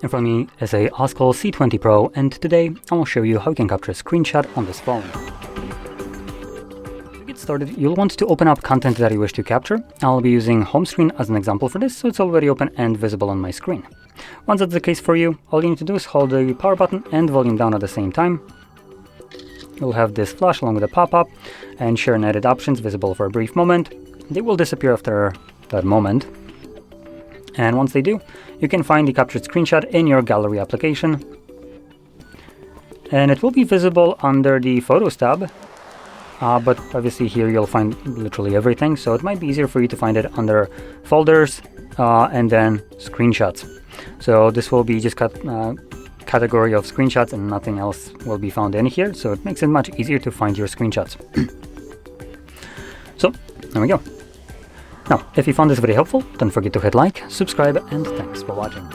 in front of me is a Oscal C20 Pro, and today I will show you how you can capture a screenshot on this phone. To get started, you'll want to open up content that you wish to capture. I'll be using home screen as an example for this, so it's already open and visible on my screen. Once that's the case for you, all you need to do is hold the power button and volume down at the same time. You'll have this flash along with a pop-up and share and edit options visible for a brief moment. They will disappear after that moment. And once they do, you can find the captured screenshot in your gallery application. And it will be visible under the Photos tab, but obviously here you'll find literally everything, so it might be easier for you to find it under Folders and then Screenshots. So this will be just category of screenshots and nothing else will be found in here, so it makes it much easier to find your screenshots. So there we go. Now, if you found this video helpful, don't forget to hit like, subscribe, and thanks for watching.